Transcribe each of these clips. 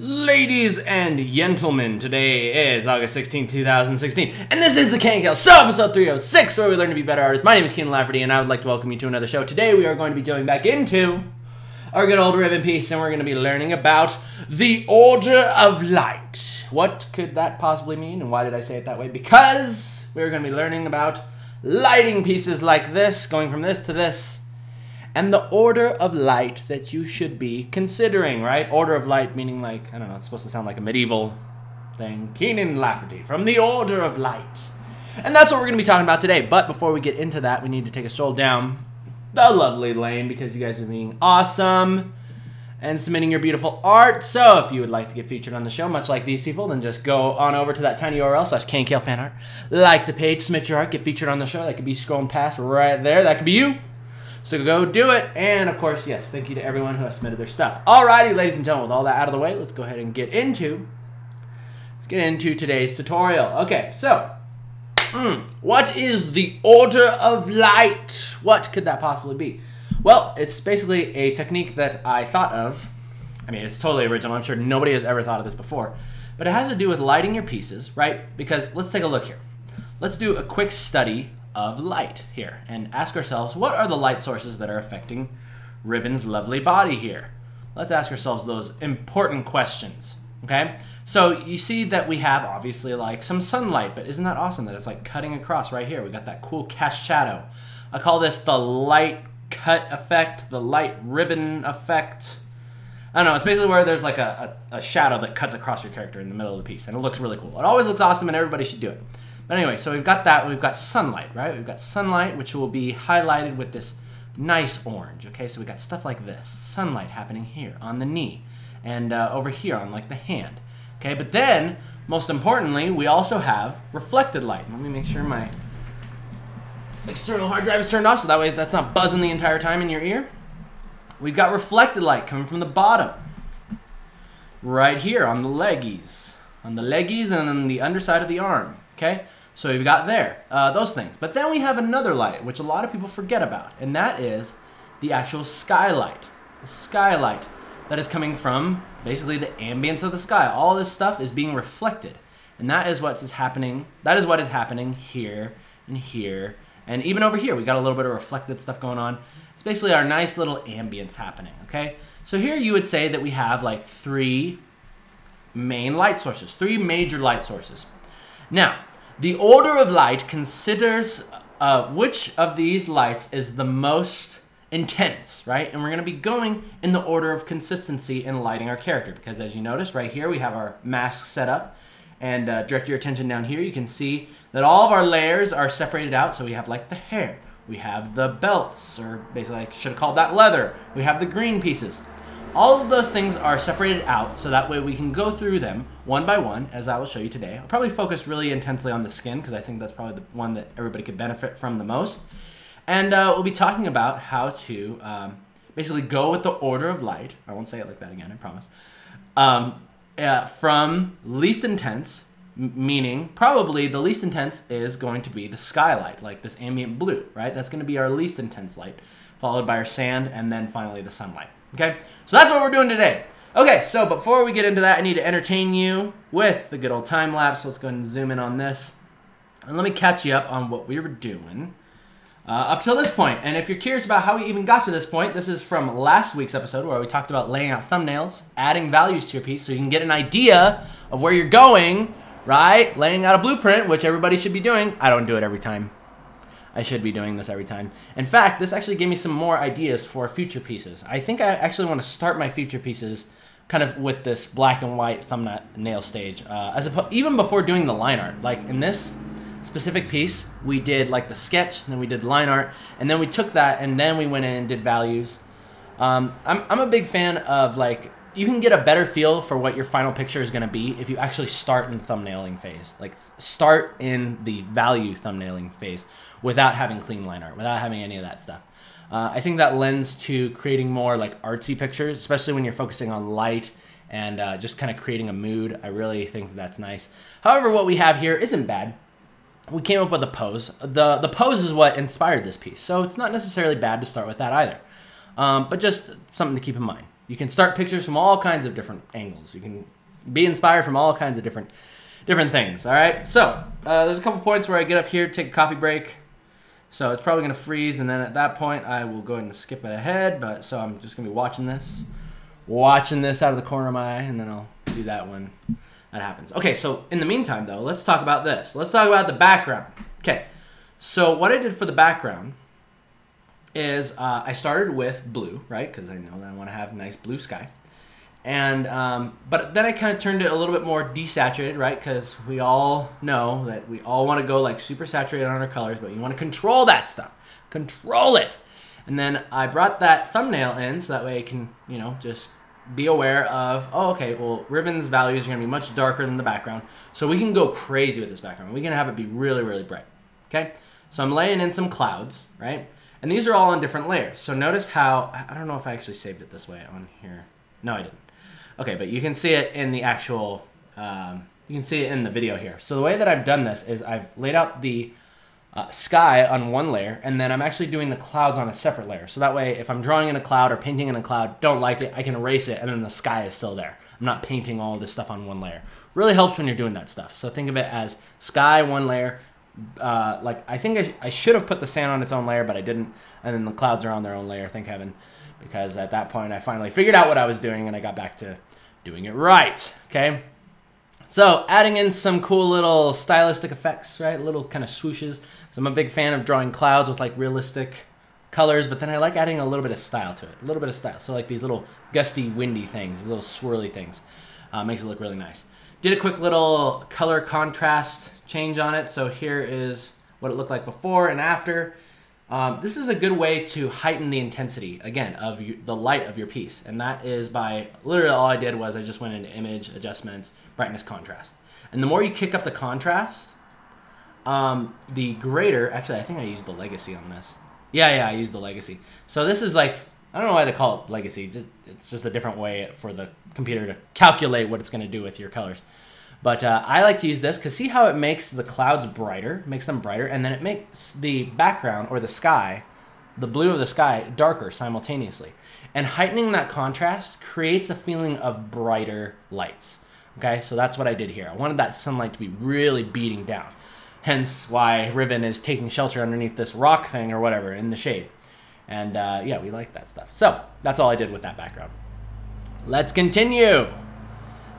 Ladies and gentlemen, today is August 16, 2016, and this is the KNKL Show, episode 306, where we learn to be better artists. My name is Kienan Lafferty, and I would like to welcome you to another show. Today we are going to be going back into our good old ribbon piece, and we're going to be learning about the Order of Light. What could that possibly mean, and why did I say it that way? Because we're going to be learning about lighting pieces like this, going from this to this, and the order of light that you should be considering, right? Order of light meaning like, I don't know, it's supposed to sound like a medieval thing. Kienan Lafferty from the Order of Light. And that's what we're going to be talking about today. But before we get into that, we need to take a stroll down the lovely lane because you guys are being awesome and submitting your beautiful art. So if you would like to get featured on the show, much like these people, then just go on over to that tiny URL /KNKL fan art. Like the page, submit your art, get featured on the show. That could be scrolling past right there. That could be you. So go do it, and of course, yes, thank you to everyone who has submitted their stuff. Alrighty, ladies and gentlemen, with all that out of the way, let's go ahead and get into today's tutorial. Okay, so, what is the Order of Light? What could that possibly be? Well, it's basically a technique that I thought of. I mean, it's totally original. I'm sure nobody has ever thought of this before. But it has to do with lighting your pieces, right? Because let's take a look here. Let's do a quick study of light here and ask ourselves, what are the light sources that are affecting Riven's lovely body here? Let's ask ourselves those important questions, okay? So you see that we have obviously like some sunlight, but isn't that awesome that it's like cutting across right here? We got that cool cast shadow. I call this the light cut effect, the light ribbon effect. I don't know, it's basically where there's like a shadow that cuts across your character in the middle of the piece, and it looks really cool. It always looks awesome and everybody should do it. But anyway, so we've got that, we've got sunlight, right? We've got sunlight, which will be highlighted with this nice orange, okay? So we got stuff like this, sunlight happening here on the knee, and over here on like the hand, okay? But then, most importantly, we also have reflected light. Let me make sure my external hard drive is turned off so that way that's not buzzing the entire time in your ear. We've got reflected light coming from the bottom, right here on the leggies. On the leggies and then the underside of the arm, okay? So we've got there, those things. But then we have another light, which a lot of people forget about, and that is the actual skylight. The skylight that is coming from basically the ambience of the sky. All this stuff is being reflected, and that is what is happening. That is what is happening here and here, and even over here. We got a little bit of reflected stuff going on. It's basically our nice little ambience happening, okay? So here you would say that we have like three main light sources, three major light sources. Now, the Order of Light considers which of these lights is the most intense, right? And we're going to be going in the order of consistency in lighting our character, because as you notice right here, we have our mask set up, and direct your attention down here, you can see that all of our layers are separated out. So we have like the hair, we have the belts, or basically I should have called that leather, we have the green pieces. All of those things are separated out so that way we can go through them one by one, as I will show you today. I'll probably focus really intensely on the skin because I think that's probably the one that everybody could benefit from the most. And we'll be talking about how to basically go with the Order of Light. I won't say it like that again, I promise. From least intense, meaning probably the least intense is going to be the skylight, like this ambient blue, right? That's going to be our least intense light, followed by our sand, and then finally the sunlight. Okay, so that's what we're doing today. Okay, so before we get into that, I need to entertain you with the good old time lapse. So let's go ahead and zoom in on this. And let me catch you up on what we were doing up till this point. And if you're curious about how we even got to this point, this is from last week's episode where we talked about laying out thumbnails, adding values to your piece so you can get an idea of where you're going, right? Laying out a blueprint, which everybody should be doing. I don't do it every time. I should be doing this every time. In fact, this actually gave me some more ideas for future pieces. I think I actually want to start my future pieces kind of with this black and white thumbnail stage, even before doing the line art. Like in this specific piece, we did like the sketch, and then we did line art, and then we took that and then we went in and did values. I'm a big fan of like, you can get a better feel for what your final picture is going to be if you actually start in the thumbnailing phase. Like start in the value thumbnailing phase without having clean line art, without having any of that stuff. I think that lends to creating more like artsy pictures, especially when you're focusing on light and just kind of creating a mood. I really think that that's nice. However, what we have here isn't bad. We came up with a pose. The pose is what inspired this piece, so it's not necessarily bad to start with that either. But just something to keep in mind. You can start pictures from all kinds of different angles. You can be inspired from all kinds of different things, all right? So there's a couple points where I get up here, take a coffee break. So it's probably going to freeze, and then at that point, I will go ahead and skip it ahead. But so I'm just going to be watching this out of the corner of my eye, and then I'll do that when that happens. Okay, so in the meantime, though, let's talk about this. Let's talk about the background. Okay, so what I did for the background is I started with blue, right? Because I know that I want to have nice blue sky. And but then I kind of turned it a little bit more desaturated, right? Because we all know that we all want to go like super saturated on our colors, but you want to control that stuff. Control it. And then I brought that thumbnail in so that way I can, you know, just be aware of, oh, okay, well, Riven's values are going to be much darker than the background. So we can go crazy with this background. We can have it be really, really bright. Okay? So I'm laying in some clouds, right? And these are all on different layers. So notice how, I don't know if I actually saved it this way on here. No, I didn't. Okay, but you can see it in the actual, you can see it in the video here. So the way that I've done this is I've laid out the sky on one layer, and then I'm actually doing the clouds on a separate layer. So that way, if I'm drawing in a cloud or painting in a cloud, don't like it, I can erase it, and then the sky is still there. I'm not painting all this stuff on one layer. Really helps when you're doing that stuff. So think of it as sky, one layer. Like I think I should have put the sand on its own layer, but I didn't. And then the clouds are on their own layer, thank heaven. Because at that point, I finally figured out what I was doing, and I got back to doing it right, okay? So adding in some cool little stylistic effects, right? Little kind of swooshes. So I'm a big fan of drawing clouds with like realistic colors, but then I like adding a little bit of style to it. A little bit of style. So like these little gusty, windy things, these little swirly things. Makes it look really nice. Did a quick little color contrast change on it. So here is what it looked like before and after. This is a good way to heighten the intensity, again, of the light of your piece. And that is by, literally all I did was I just went into image, adjustments, brightness, contrast. And the more you kick up the contrast, the greater, actually I think I used the legacy on this. Yeah, I used the legacy. So this is like, I don't know why they call it legacy. It's just a different way for the computer to calculate what it's going to do with your colors. But I like to use this because see how it makes the clouds brighter, makes them brighter, and then it makes the background or the sky, the blue of the sky, darker simultaneously. And heightening that contrast creates a feeling of brighter lights. Okay, so that's what I did here. I wanted that sunlight to be really beating down. Hence why Riven is taking shelter underneath this rock thing or whatever in the shade. And yeah, we like that stuff. So that's all I did with that background. Let's continue.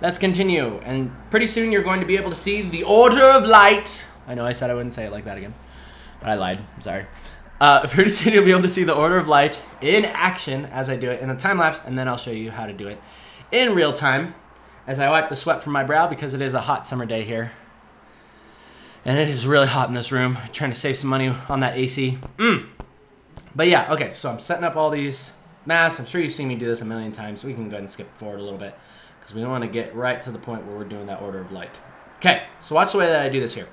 Let's continue, and pretty soon you're going to be able to see the order of light. I know I said I wouldn't say it like that again, but I lied, I'm sorry. Pretty soon you'll be able to see the order of light in action as I do it in a time lapse, and then I'll show you how to do it in real time as I wipe the sweat from my brow because it is a hot summer day here. And it is really hot in this room, trying to save some money on that AC. But yeah, okay, so I'm setting up all these masks. I'm sure you've seen me do this a million times, so we can go ahead and skip forward a little bit, because we want to get right to the point where we're doing that order of light. Okay, so watch the way that I do this here.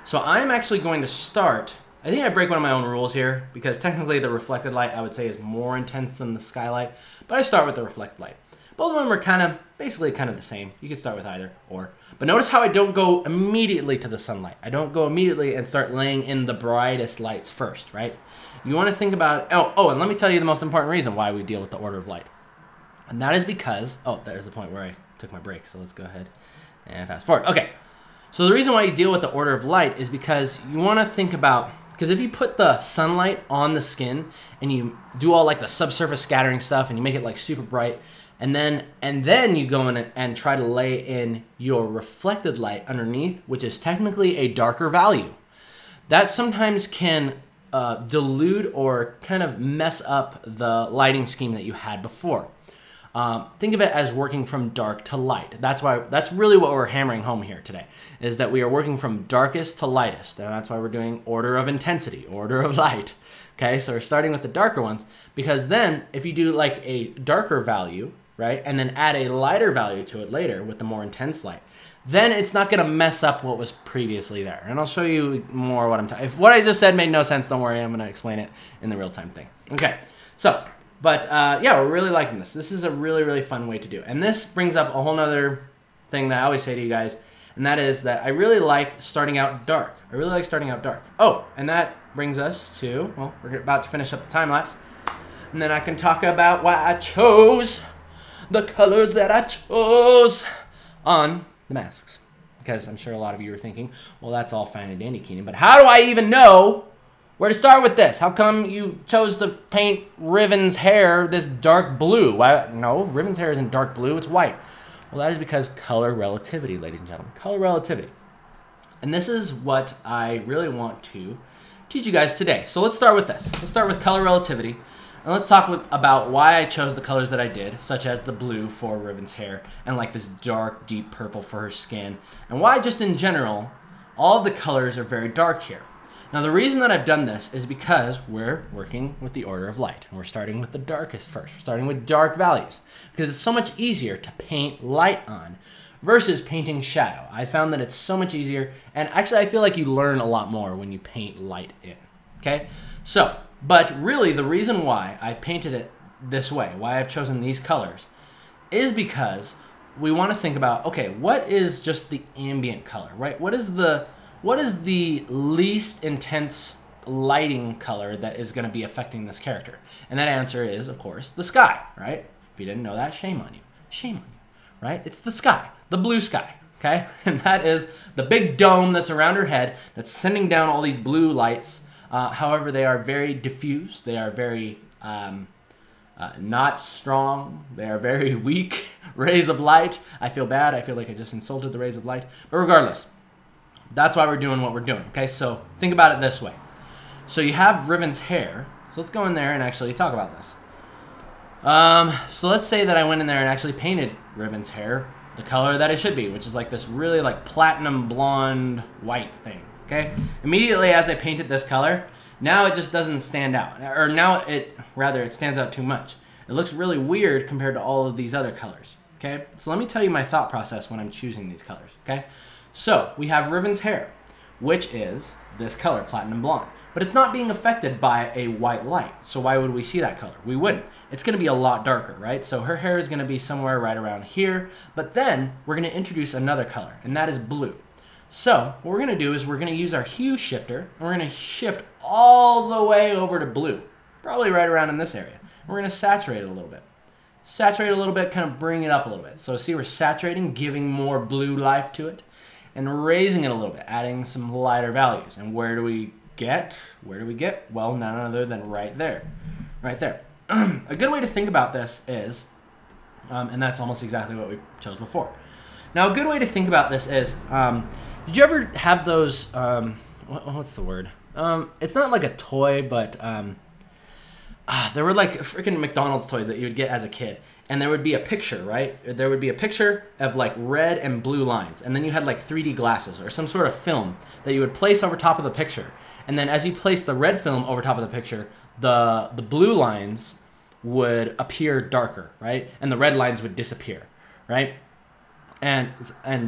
So I'm actually going to start, I think I break one of my own rules here, because technically the reflected light I would say is more intense than the skylight, but I start with the reflected light. Both of them are basically kind of the same. You could start with either or. But notice how I don't go immediately to the sunlight. I don't go immediately and start laying in the brightest lights first, right? You want to think about, oh, and let me tell you the most important reason why we deal with the order of light. And that is because, oh, there's the point where I took my break, so let's go ahead and fast forward. Okay, so the reason why you deal with the order of light is because you want to think about, because if you put the sunlight on the skin and you do all like the subsurface scattering stuff and you make it like super bright, and then you go in and try to lay in your reflected light underneath, which is technically a darker value, that sometimes can dilute or kind of mess up the lighting scheme that you had before. Think of it as working from dark to light. That's really what we're hammering home here today, is that we are working from darkest to lightest. And that's why we're doing order of intensity, order of light. Okay, so we're starting with the darker ones, because then if you do like a darker value, right, and then add a lighter value to it later with the more intense light, then it's not going to mess up what was previously there. And I'll show you more what I'm talking. If what I just said made no sense, don't worry, I'm going to explain it in the real-time thing. Okay, so, but yeah, we're really liking this. This is a really, really fun way to do it. And this brings up a whole nother thing that I always say to you guys, and that is that I really like starting out dark. I really like starting out dark. Oh, and that brings us to, well, we're about to finish up the time lapse, and then I can talk about why I chose the colors that I chose on the masks. Because I'm sure a lot of you are thinking, well, that's all fine and dandy, Keenan, but how do I even know where to start with this? How come you chose to paint Riven's hair this dark blue? Why? No, Riven's hair isn't dark blue, it's white. Well, that is because color relativity, ladies and gentlemen. Color relativity. And this is what I really want to teach you guys today. So let's start with this. Let's start with color relativity. And let's talk about why I chose the colors that I did, such as the blue for Riven's hair and like this dark, deep purple for her skin. And why just in general, all of the colors are very dark here. Now the reason that I've done this is because we're working with the order of light. And we're starting with the darkest first. We're starting with dark values. Because it's so much easier to paint light on versus painting shadow. I found that it's so much easier. And actually I feel like you learn a lot more when you paint light in. Okay? So, but really the reason why I've painted it this way, why I've chosen these colors, is because we want to think about, okay, what is just the ambient color, right? What is the least intense lighting color that is going to be affecting this character? And that answer is, of course, the sky, right? If you didn't know that, shame on you. Shame on you, right? It's the sky, the blue sky, okay? And that is the big dome that's around her head that's sending down all these blue lights. However, they are very diffuse. They are very not strong. They are very weak rays of light. I feel bad. I feel like I just insulted the rays of light. But regardless, that's why we're doing what we're doing, okay? So think about it this way. So you have Riven's hair. So let's go in there and actually talk about this. So let's say that I went in there and actually painted Riven's hair the color that it should be, which is like this really like platinum blonde white thing, okay? Immediately as I painted this color, now it just doesn't stand out. Or now it stands out too much. It looks really weird compared to all of these other colors, okay? So let me tell you my thought process when I'm choosing these colors, okay? So we have Riven's hair, which is this color, platinum blonde. But it's not being affected by a white light. So why would we see that color? We wouldn't. It's going to be a lot darker, right? So her hair is going to be somewhere right around here. But then we're going to introduce another color, and that is blue. So what we're going to do is we're going to use our hue shifter, and we're going to shift all the way over to blue, probably right around in this area. And we're going to saturate it a little bit. Saturate a little bit, kind of bring it up a little bit. So see, we're saturating, giving more blue life to it, and raising it a little bit, adding some lighter values. And where do we get? Well, none other than right there. Right there. A good way to think about this is, and that's almost exactly what we chose before. Now, a good way to think about this is, did you ever have those, what's the word? It's not like a toy, but there were like freaking McDonald's toys that you would get as a kid. And there would be a picture, right? There would be a picture of like red and blue lines. And then you had like 3D glasses or some sort of film that you would place over top of the picture. And then as you place the red film over top of the picture, the blue lines would appear darker, right? And the red lines would disappear, right? And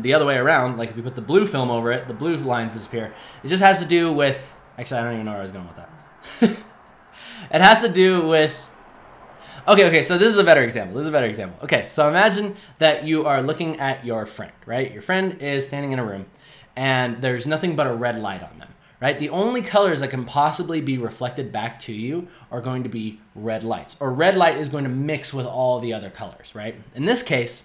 the other way around, like if you put the blue film over it, the blue lines disappear. It just has to do with, actually I don't even know where I was going with that. It has to do with, okay, so this is a better example. Okay, so imagine that you are looking at your friend, right? Your friend is standing in a room and there's nothing but a red light on them, right? The only colors that can possibly be reflected back to you are going to be red lights, or red light is going to mix with all the other colors, right? In this case,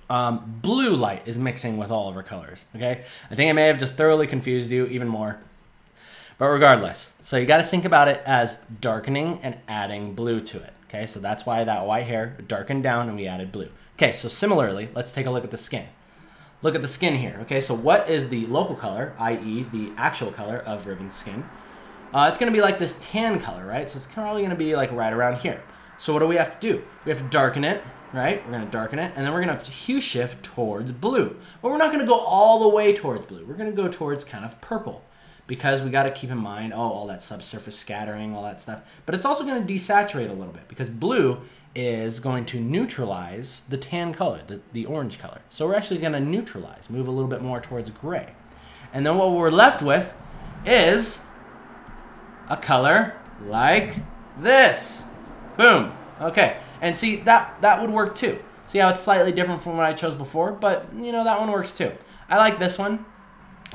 blue light is mixing with all of our colors, okay? I think I may have just thoroughly confused you even more. But regardless, so you got to think about it as darkening and adding blue to it, okay? So that's why that white hair darkened down and we added blue. Okay, so similarly, let's take a look at the skin. Look at the skin here, okay? So what is the local color, i.e. the actual color of Riven's skin? It's going to be like this tan color, right? So it's probably going to be like right around here. So what do we have to do? We have to darken it, right? We're going to darken it, and then we're going to hue shift towards blue. But we're not going to go all the way towards blue. We're going to go towards kind of purple, because we got to keep in mind, all that subsurface scattering, all that stuff. But it's also going to desaturate a little bit, because blue is going to neutralize the tan color, the orange color. So we're actually going to neutralize, move a little bit more towards gray. And then what we're left with is a color like this. Boom. Okay. And see, that would work too. See how it's slightly different from what I chose before, but you know, that one works too. I like this one.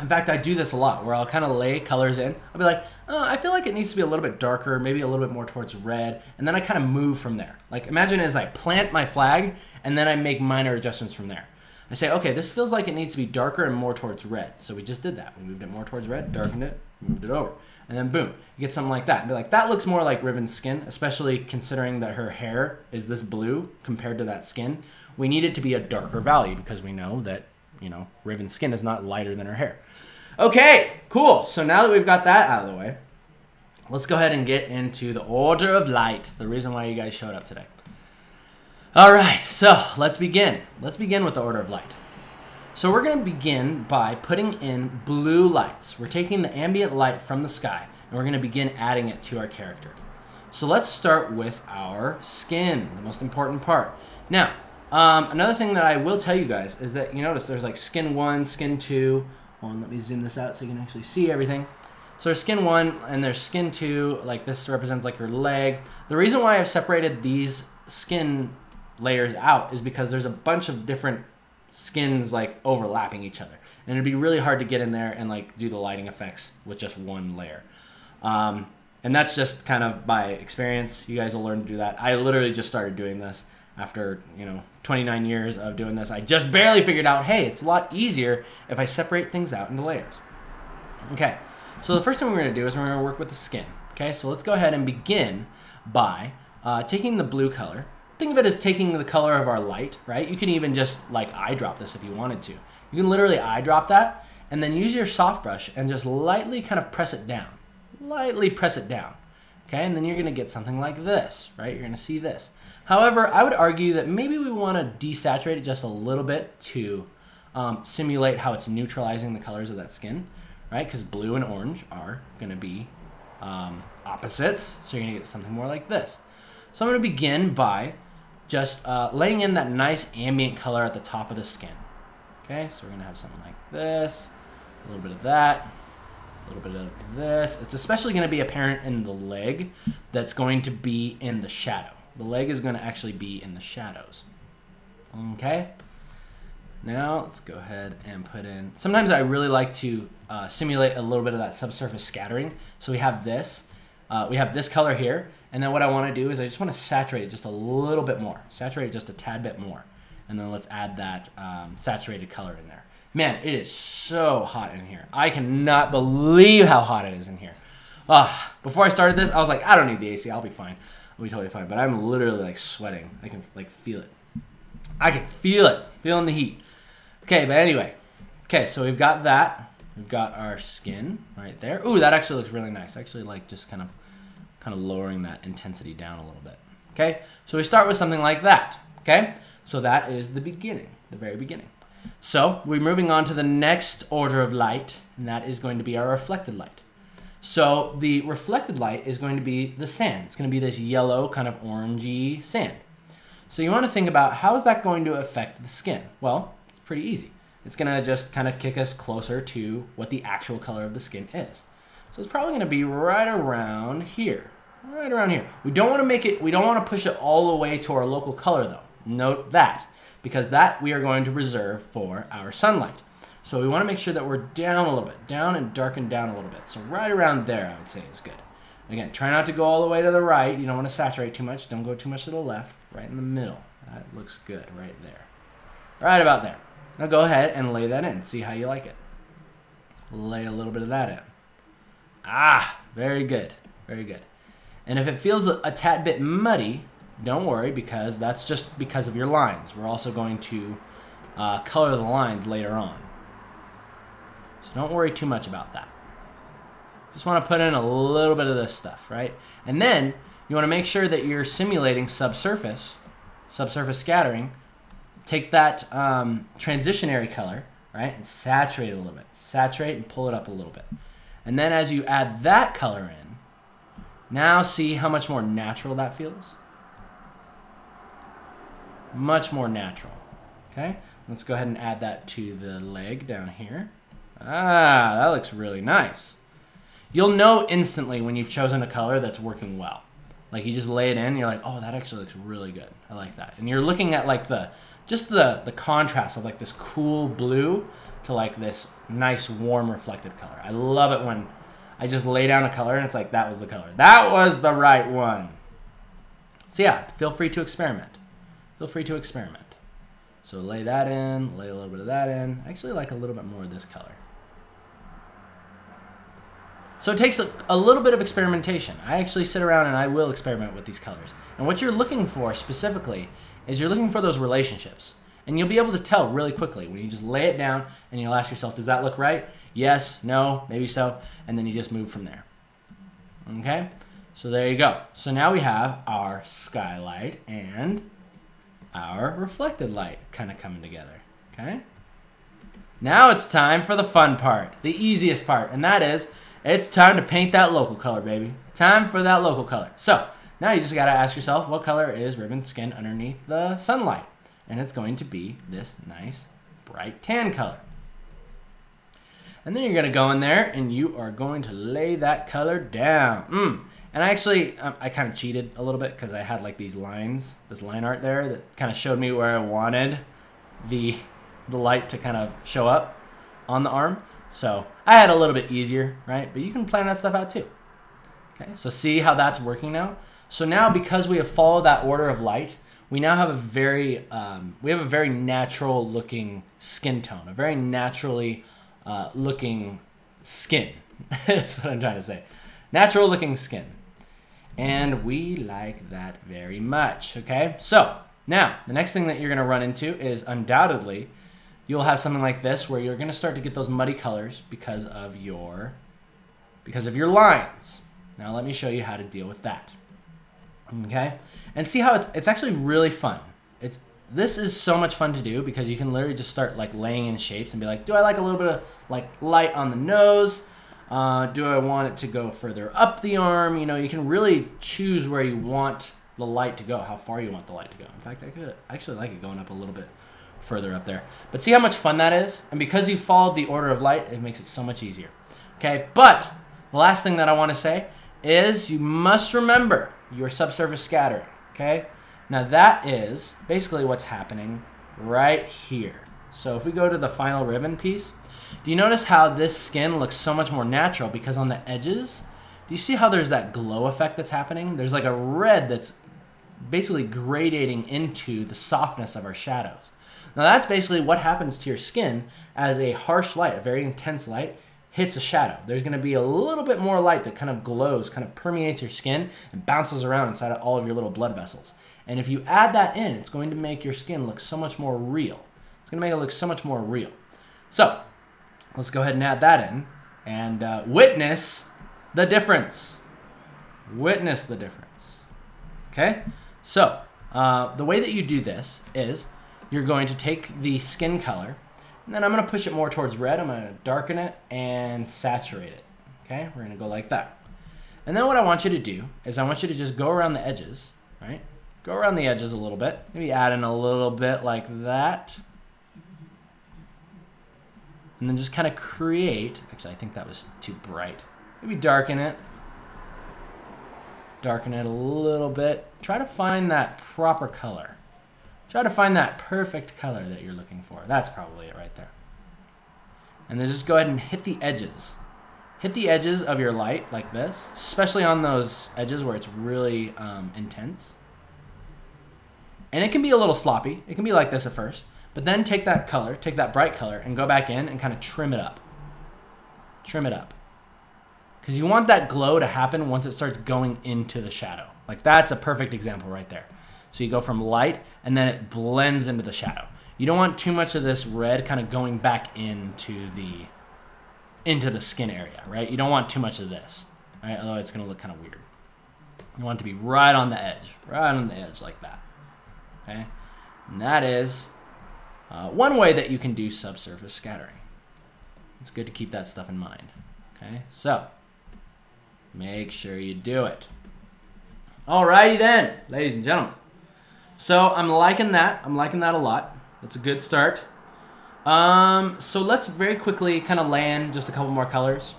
In fact, I do this a lot where I'll kind of lay colors in. I'll be like, oh, I feel like it needs to be a little bit darker, maybe a little bit more towards red, and then I kind of move from there. Like imagine as I plant my flag and then I make minor adjustments from there. I say, okay, this feels like it needs to be darker and more towards red. So we just did that. We moved it more towards red, darkened it, moved it over. And then boom, you get something like that. And be like, that looks more like Riven's skin, especially considering that her hair is this blue compared to that skin. We need it to be a darker value because we know that, you know, Riven's skin is not lighter than her hair. Okay, cool. So now that we've got that out of the way, let's go ahead and get into the order of light, the reason why you guys showed up today. All right, so let's begin. Let's begin with the order of light. So we're going to begin by putting in blue lights. We're taking the ambient light from the sky, and we're going to begin adding it to our character. So let's start with our skin, the most important part. Now, another thing that I will tell you guys is that you notice there's like skin 1, skin 2. Hold on, let me zoom this out so you can actually see everything. So there's skin 1 and there's skin 2, like this represents like your leg. The reason why I've separated these skin layers out is because there's a bunch of different skins like overlapping each other. And it'd be really hard to get in there and like do the lighting effects with just one layer. And that's just kind of by experience. You guys will learn to do that. I literally just started doing this after, 29 years of doing this. I just barely figured out, hey, it's a lot easier if I separate things out into layers. Okay, so the first thing we're gonna do is we're gonna work with the skin. Okay, so let's go ahead and begin by taking the blue color. Think of it as taking the color of our light, right? You can even just like eyedrop this if you wanted to. You can literally eyedrop that and then use your soft brush and just lightly kind of press it down. Lightly press it down. Okay, and then you're gonna get something like this, right? You're gonna see this. However, I would argue that maybe we wanna desaturate it just a little bit to simulate how it's neutralizing the colors of that skin, right? Because blue and orange are gonna be opposites, so you're gonna get something more like this. So I'm gonna begin by just laying in that nice ambient color at the top of the skin. Okay, so we're gonna have something like this, a little bit of that, a little bit of this. It's especially gonna be apparent in the leg that's going to be in the shadow. The leg is gonna actually be in the shadows. Okay, now let's go ahead and put in, sometimes I really like to simulate a little bit of that subsurface scattering. So we have this color here, and then what I wanna do is I just wanna saturate it just a little bit more, saturate it just a tad bit more. And then let's add that saturated color in there. Man, it is so hot in here. I cannot believe how hot it is in here. Before I started this, I was like, I don't need the AC, I'll be fine. I'll be totally fine, but I'm literally like sweating. I can like feel it. I can feel it, feeling the heat. Okay, but anyway. Okay, so we've got that. We've got our skin right there. Ooh, that actually looks really nice. I actually like just kind of lowering that intensity down a little bit. Okay, so we start with something like that. Okay, so that is the beginning, the very beginning. So we're moving on to the next order of light, and that is going to be our reflected light. So the reflected light is going to be the sand. It's going to be this yellow kind of orangey sand. So you want to think about how is that going to affect the skin? Well, it's pretty easy. It's going to just kind of kick us closer to what the actual color of the skin is. So it's probably going to be right around here. Right around here. We don't want to make it, we don't want to push it all the way to our local color though. Note that, because that we are going to reserve for our sunlight. So we want to make sure that we're down a little bit, down and darken down a little bit. So right around there, I would say is good. Again, try not to go all the way to the right. You don't want to saturate too much. Don't go too much to the left. Right in the middle. That looks good right there. Right about there. Now go ahead and lay that in. See how you like it. Lay a little bit of that in. Ah, very good. Very good. And if it feels a tad bit muddy, don't worry, because that's just because of your lines. We're also going to color the lines later on. So don't worry too much about that. Just want to put in a little bit of this stuff, right? And then you want to make sure that you're simulating subsurface scattering. Take that transitionary color, right, and saturate it a little bit. Saturate and pull it up a little bit. And then as you add that color in, now see how much more natural that feels? Much more natural, okay? Let's go ahead and add that to the leg down here. Ah, that looks really nice. You'll know instantly when you've chosen a color that's working well. Like you just lay it in, and you're like, oh, that actually looks really good. I like that. And you're looking at like the just the contrast of like this cool blue to like this nice warm reflected color. I love it when I just lay down a color and it's like, that was the color. That was the right one. So yeah, feel free to experiment. Feel free to experiment. So lay that in, lay a little bit of that in. I actually like a little bit more of this color. So it takes a little bit of experimentation. I actually sit around and I will experiment with these colors. And what you're looking for specifically is you're looking for those relationships. And you'll be able to tell really quickly when you just lay it down and you'll ask yourself, does that look right? Yes, no, maybe so. And then you just move from there. Okay? So there you go. So now we have our skylight and our reflected light kind of coming together. Okay? Now it's time for the fun part, the easiest part, and that is it's time to paint that local color, baby. Time for that local color. So now you just got to ask yourself, what color is Ribbon's skin underneath the sunlight? And it's going to be this nice bright tan color. And then you're going to go in there and you are going to lay that color down. And actually, I kind of cheated a little bit because I had like these lines, this line art there that kind of showed me where I wanted the light to kind of show up on the arm. So I had a little bit easier, right? But you can plan that stuff out too. Okay, so see how that's working now? So now because we have followed that order of light, we now have a very natural looking skin tone, a very naturally looking skin. That's what I'm trying to say. Natural looking skin. And we like that very much, okay? So now the next thing that you're gonna run into is undoubtedly you'll have something like this where you're gonna start to get those muddy colors because of your lines. Now let me show you how to deal with that. Okay? And see how it's actually really fun. This is so much fun to do because you can literally just start like laying in shapes and be like, do I like a little bit of like light on the nose? Do I want it to go further up the arm? You know, you can really choose where you want the light to go, how far you want the light to go. In fact, I actually like it going up a little bit further up there. But see how much fun that is? And because you followed the order of light, it makes it so much easier. Okay, but the last thing that I want to say is you must remember your subsurface scattering, okay? Now that is basically what's happening right here. So if we go to the final ribbon piece, do you notice how this skin looks so much more natural because on the edges, do you see how there's that glow effect that's happening? There's like a red that's basically gradating into the softness of our shadows. Now that's basically what happens to your skin as a harsh light, a very intense light, hits a shadow. There's gonna be a little bit more light that kind of glows, kind of permeates your skin and bounces around inside of all of your little blood vessels. And if you add that in, it's going to make your skin look so much more real. It's gonna make it look so much more real. So let's go ahead and add that in and witness the difference. Witness the difference. Okay? So the way that you do this is you're going to take the skin color and then I'm going to push it more towards red. I'm going to darken it and saturate it. Okay? We're going to go like that. And then what I want you to do is I want you to just go around the edges, right? Go around the edges a little bit. Maybe add in a little bit like that. And then just kind of create, actually I think that was too bright. Maybe darken it. Darken it a little bit. Try to find that proper color. Try to find that perfect color that you're looking for. That's probably it right there. And then just go ahead and hit the edges. Hit the edges of your light like this, especially on those edges where it's really intense. And it can be a little sloppy. It can be like this at first. But then take that color, take that bright color, and go back in and kind of trim it up. Trim it up. Because you want that glow to happen once it starts going into the shadow. Like that's a perfect example right there. So you go from light, and then it blends into the shadow. You don't want too much of this red kind of going back into the skin area, right? You don't want too much of this, right? Otherwise it's going to look kind of weird. You want it to be right on the edge like that, okay? And that is one way that you can do subsurface scattering. It's good to keep that stuff in mind, okay? So make sure you do it. Alrighty then, ladies and gentlemen. So I'm liking that. I'm liking that a lot. That's a good start. So let's very quickly kind of lay in just a couple more colors.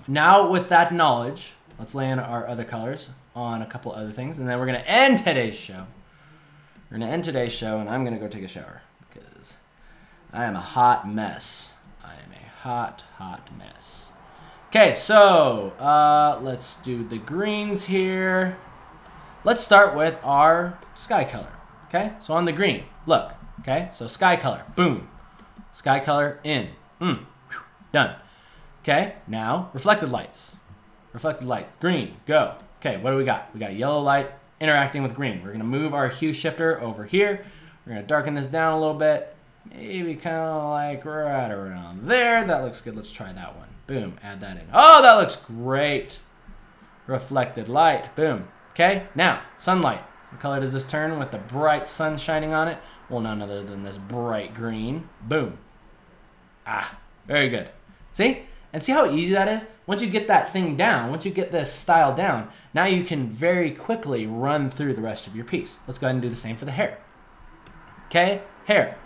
Now with that knowledge, let's lay in our other colors on a couple other things, and then we're going to end today's show. We're going to end today's show, and I'm going to go take a shower because I am a hot mess. I am a hot, hot mess. Okay, so let's do the greens here. Let's start with our sky color. Okay, so on the green, look. Okay, so sky color, boom. Sky color in. Done. Okay, now reflected lights. Reflected light, green, go. Okay, what do we got? We got yellow light interacting with green. We're going to move our hue shifter over here. We're going to darken this down a little bit. Maybe kind of like right around there. That looks good. Let's try that one. Boom, add that in. Oh, that looks great. Reflected light, boom. Okay, now, sunlight. What color does this turn with the bright sun shining on it? Well, none other than this bright green. Boom. Ah, very good. See? And see how easy that is? Once you get that thing down, once you get this style down, now you can very quickly run through the rest of your piece. Let's go ahead and do the same for the hair. Okay, hair.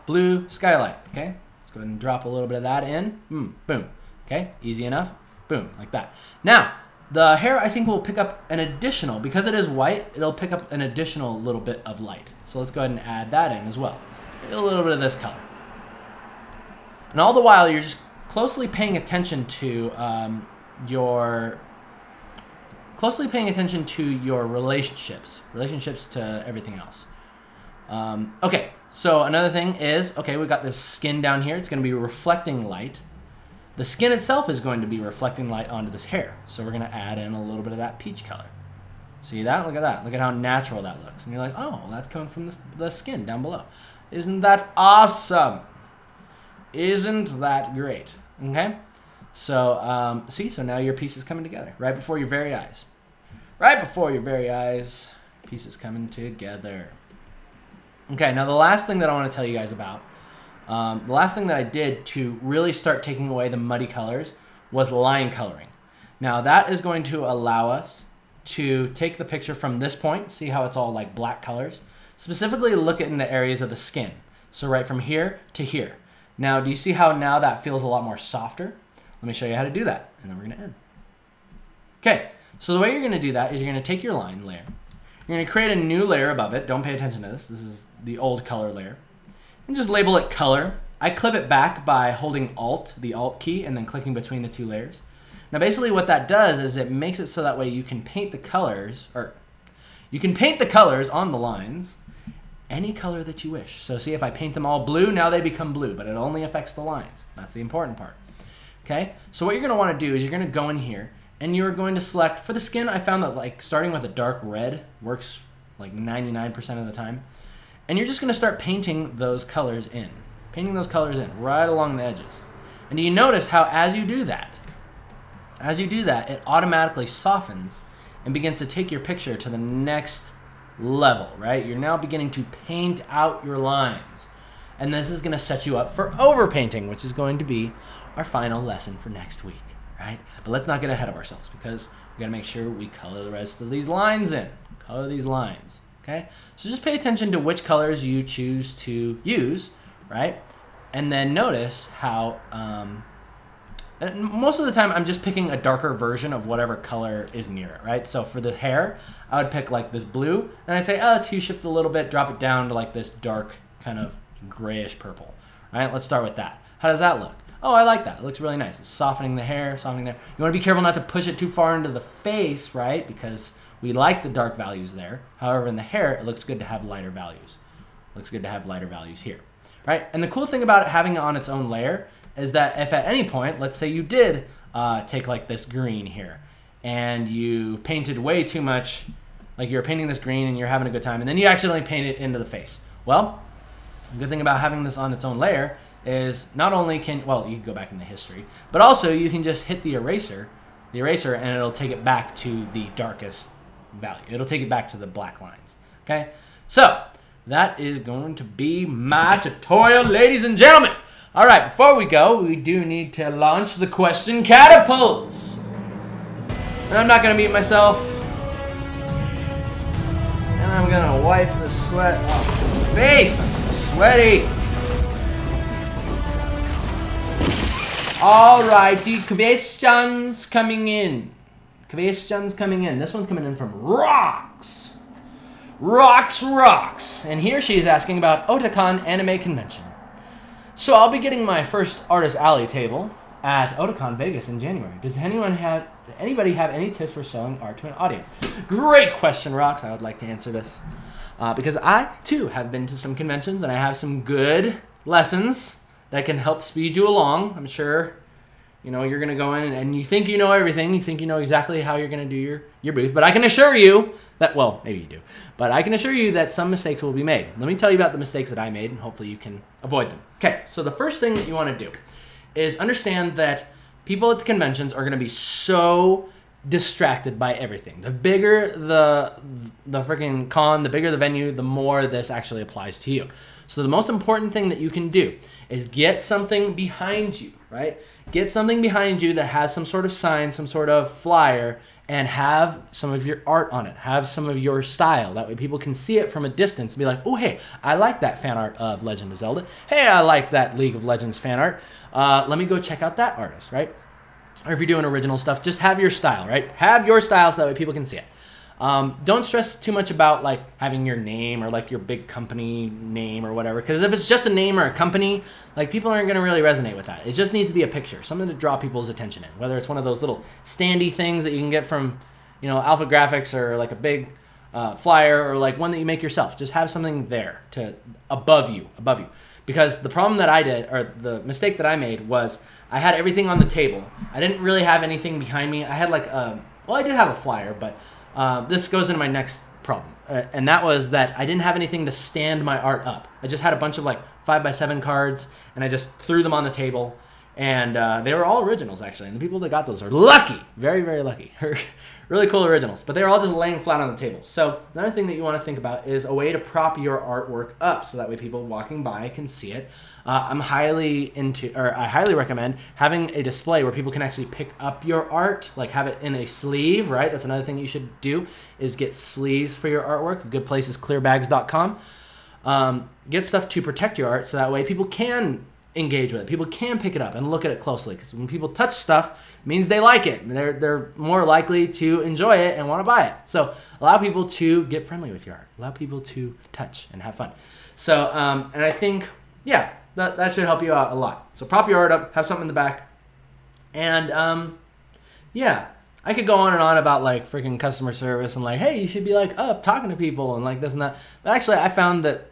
Blue skylight. Okay, let's go ahead and drop a little bit of that in. Boom. Okay, easy enough. Boom, like that. Now, the hair I think will pick up an additional, because it is white, it'll pick up an additional little bit of light. So let's go ahead and add that in as well. A little bit of this color. And all the while, you're just closely paying attention to your relationships to everything else. Okay, so another thing is, okay, we got this skin down here. It's going to be reflecting light. The skin itself is going to be reflecting light onto this hair. So we're going to add in a little bit of that peach color. See that? Look at that. Look at how natural that looks. And you're like, oh, that's coming from the skin down below. Isn't that awesome? Isn't that great? Okay, so see, so now your piece is coming together right before your very eyes. Right before your very eyes, piece is coming together. Okay, now the last thing that I want to tell you guys about, the last thing that I did to really start taking away the muddy colors was line coloring. Now that is going to allow us to take the picture from this point, see how it's all like black colors, specifically look at in the areas of the skin. So right from here to here. Now, do you see how now that feels a lot more softer? Let me show you how to do that, and then we're going to end. Okay, so the way you're going to do that is you're going to take your line layer. You're going to create a new layer above it. Don't pay attention to this. This is the old color layer. And just label it color. I clip it back by holding Alt, the Alt key, and then clicking between the two layers. Now, basically what that does is it makes it so that way you can paint the colors, or you can paint the colors on the lines any color that you wish. So see, if I paint them all blue, now they become blue, but it only affects the lines. That's the important part. Okay, so what you're gonna wanna do is you're gonna go in here and you're going to select, for the skin, I found that like starting with a dark red works like 99% of the time. And you're just gonna start painting those colors in. Painting those colors in right along the edges. And do you notice how as you do that, it automatically softens and begins to take your picture to the next level, right? You're now beginning to paint out your lines. And this is going to set you up for overpainting, which is going to be our final lesson for next week, right? But let's not get ahead of ourselves because we got to make sure we color the rest of these lines in. Color these lines, okay? So just pay attention to which colors you choose to use, right? And then notice how most of the time I'm just picking a darker version of whatever color is near it, right? So for the hair, I would pick like this blue, and I'd say, oh, let's hue shift a little bit, drop it down to like this dark kind of grayish purple, right? Let's start with that. How does that look? Oh, I like that. It looks really nice. It's softening the hair, softening there. You want to be careful not to push it too far into the face, right? Because we like the dark values there. However, in the hair, it looks good to have lighter values. Looks good to have lighter values here, right? And the cool thing about it having it on its own layer is that if at any point, let's say you did take like this green here and you painted way too much, like you're painting this green and you're having a good time and then you accidentally paint it into the face. Well, the good thing about having this on its own layer is not only can, well, you can go back in the history, but also you can just hit the eraser and it'll take it back to the darkest value. It'll take it back to the black lines, okay? So that is going to be my tutorial, ladies and gentlemen. All right, before we go, we do need to launch the question catapults. And I'm not gonna mute myself. And I'm gonna wipe the sweat off my face. I'm so sweaty. Alrighty, questions coming in. Questions coming in. This one's coming in from Rocks. Rocks. And here she is asking about Otakon Anime Convention. So I'll be getting my first Artist Alley table at Otakon Vegas in January. Does anybody have any tips for selling art to an audience? Great question, Rocks. I would like to answer this. Because I, too, have been to some conventions, and I have some good lessons that can help speed you along. I'm sure, you know, you're going to go in and you think you know everything. You think you know exactly how you're going to do your booth. But I can assure you that, well, maybe you do. But I can assure you that some mistakes will be made. Let me tell you about the mistakes that I made, and hopefully you can avoid them. Okay, so the first thing that you want to do is understand that people at the conventions are going to be so distracted by everything. The bigger the freaking con, the bigger the venue, the more this actually applies to you. So the most important thing that you can do is get something behind you, right? Get something behind you that has some sort of sign, some sort of flyer, and have some of your art on it. Have some of your style. That way people can see it from a distance and be like, oh, hey, I like that fan art of Legend of Zelda. Hey, I like that League of Legends fan art. Let me go check out that artist, right? Or if you're doing original stuff, just have your style, right? Have your style so that way people can see it. Don't stress too much about like having your name or like your big company name or whatever, because if it's just a name or a company, like people aren't going to really resonate with that. It just needs to be a picture, something to draw people's attention in, whether it's one of those little standy things that you can get from, you know, Alpha Graphics, or like a big flyer, or like one that you make yourself. Just have something there to above you. Because the problem that I did, or the mistake that I made, was I had everything on the table. I didn't really have anything behind me. I had like well, I did have a flyer, but this goes into my next problem. And that was that I didn't have anything to stand my art up. I just had a bunch of like 5x7 cards, and I just threw them on the table. And they were all originals, actually. And the people that got those are lucky. Very, very lucky. Really cool originals. But they were all just laying flat on the table. So another thing that you want to think about is a way to prop your artwork up, so that way people walking by can see it. I highly recommend having a display where people can actually pick up your art, like have it in a sleeve, right? That's another thing you should do, is get sleeves for your artwork. A good place is clearbags.com. Get stuff to protect your art, so that way people can engage with it. People can pick it up and look at it closely, because when people touch stuff, it means they like it. They're more likely to enjoy it and want to buy it. So allow people to get friendly with your art. Allow people to touch and have fun. So, and I think, yeah, that should help you out a lot. So prop your art up, have something in the back. And, yeah, I could go on and on about like freaking customer service and like, hey, you should be like up talking to people and like this and that. But actually I found that,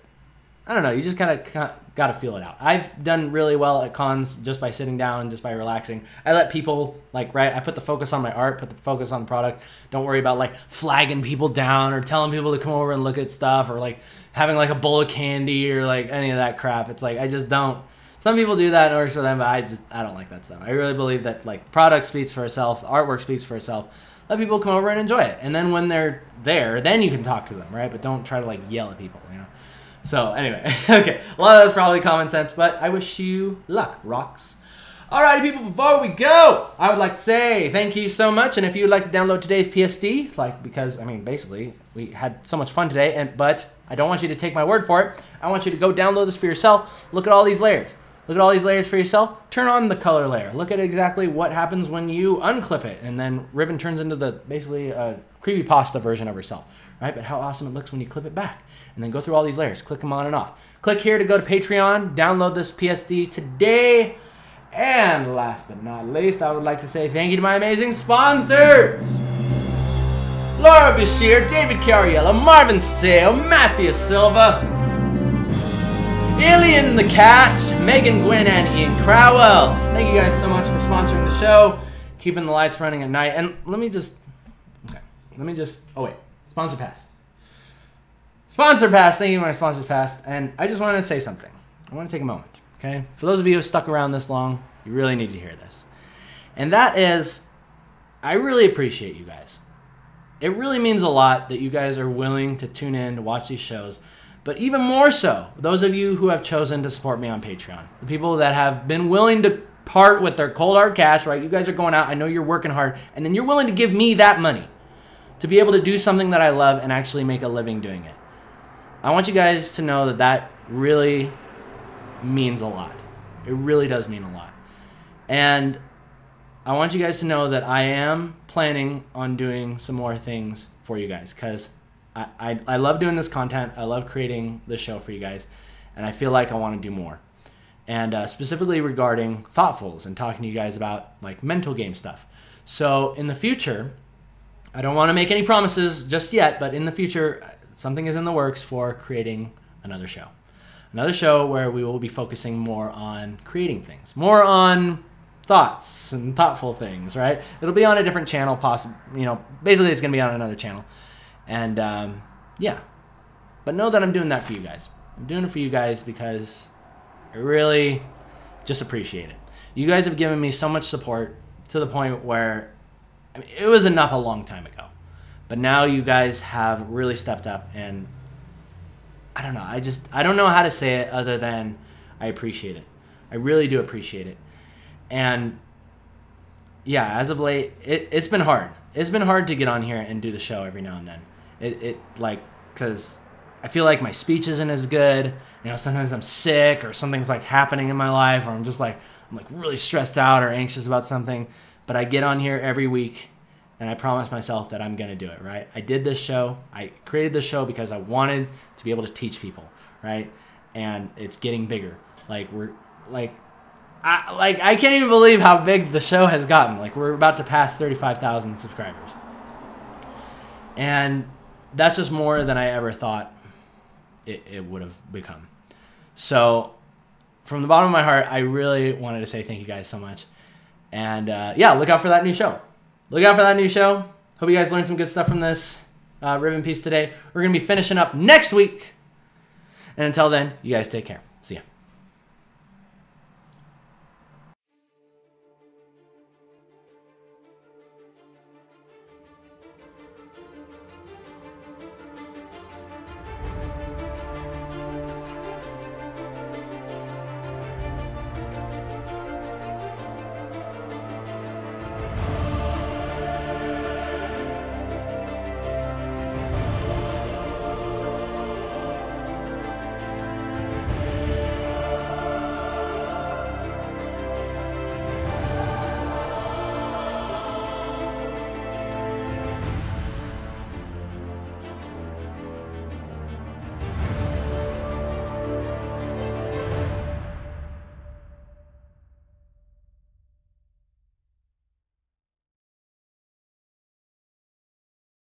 I don't know, you just kind of got to feel it out. I've done really well at cons just by sitting down, just by relaxing. I let people, like, right, I put the focus on my art, put the focus on the product. Don't worry about, like, flagging people down or telling people to come over and look at stuff, or, like, having, like, a bowl of candy or, like, any of that crap. It's like, I just don't. Some people do that and it works for them, but I don't like that stuff. I really believe that, like, product speaks for itself, artwork speaks for itself. Let people come over and enjoy it. And then when they're there, then you can talk to them, right? But don't try to, like, yell at people, you know? So anyway, okay, a lot of that's probably common sense, but I wish you luck, Rocks. Alrighty, people, before we go, I would like to say thank you so much. And if you would like to download today's PSD, like, because, I mean, basically, we had so much fun today, but I don't want you to take my word for it. I want you to go download this for yourself. Look at all these layers. Look at all these layers for yourself. Turn on the color layer. Look at exactly what happens when you unclip it. And then Ribbon turns into the, basically, a creepypasta version of herself, right? But how awesome it looks when you clip it back. And then go through all these layers. Click them on and off. Click here to go to Patreon. Download this PSD today. And last but not least, I would like to say thank you to my amazing sponsors. Laura Bashir, David Cariello, Marvin Sale, Matthew Silva, Ilian the Cat, Megan Gwynn, and Ian Crowell. Thank you guys so much for sponsoring the show, keeping the lights running at night. And let me just, oh wait, Sponsor Pass. Sponsor Pass, thank you to my Sponsor Pass. And I just wanted to say something. I want to take a moment, okay? For those of you who stuck around this long, you really need to hear this. And that is, I really appreciate you guys. It really means a lot that you guys are willing to tune in to watch these shows. But even more so, those of you who have chosen to support me on Patreon. The people that have been willing to part with their cold hard cash, right? You guys are going out, I know you're working hard, and then you're willing to give me that money to be able to do something that I love and actually make a living doing it. I want you guys to know that that really means a lot. It really does mean a lot. And I want you guys to know that I am planning on doing some more things for you guys, because I love doing this content. I love creating this show for you guys, and I feel like I want to do more. And specifically regarding Thoughtfuls and talking to you guys about like mental game stuff. So in the future, I don't want to make any promises just yet, but in the future, something is in the works for creating another show. Another show where we will be focusing more on creating things, more on thoughts and thoughtful things, right? It'll be on a different channel, basically it's going to be on another channel. And yeah, but know that I'm doing that for you guys. I'm doing it for you guys because I really just appreciate it. You guys have given me so much support to the point where, I mean, it was enough a long time ago. But now you guys have really stepped up, and I don't know. I don't know how to say it other than I appreciate it. I really do appreciate it. And yeah, as of late, it's been hard. It's been hard to get on here and do the show every now and then. Because I feel like my speech isn't as good. You know, sometimes I'm sick or something's like happening in my life, or I'm really stressed out or anxious about something. But I get on here every week, and I promise myself that I'm going to do it, right? I did this show. I created this show because I wanted to be able to teach people, right? And it's getting bigger. I can't even believe how big the show has gotten. Like, we're about to pass 35,000 subscribers. And that's just more than I ever thought it would have become. So from the bottom of my heart, I really wanted to say thank you guys so much. And yeah, look out for that new show. Look out for that new show. Hope you guys learned some good stuff from this ribbon piece today. We're going to be finishing up next week. And until then, you guys take care. See ya.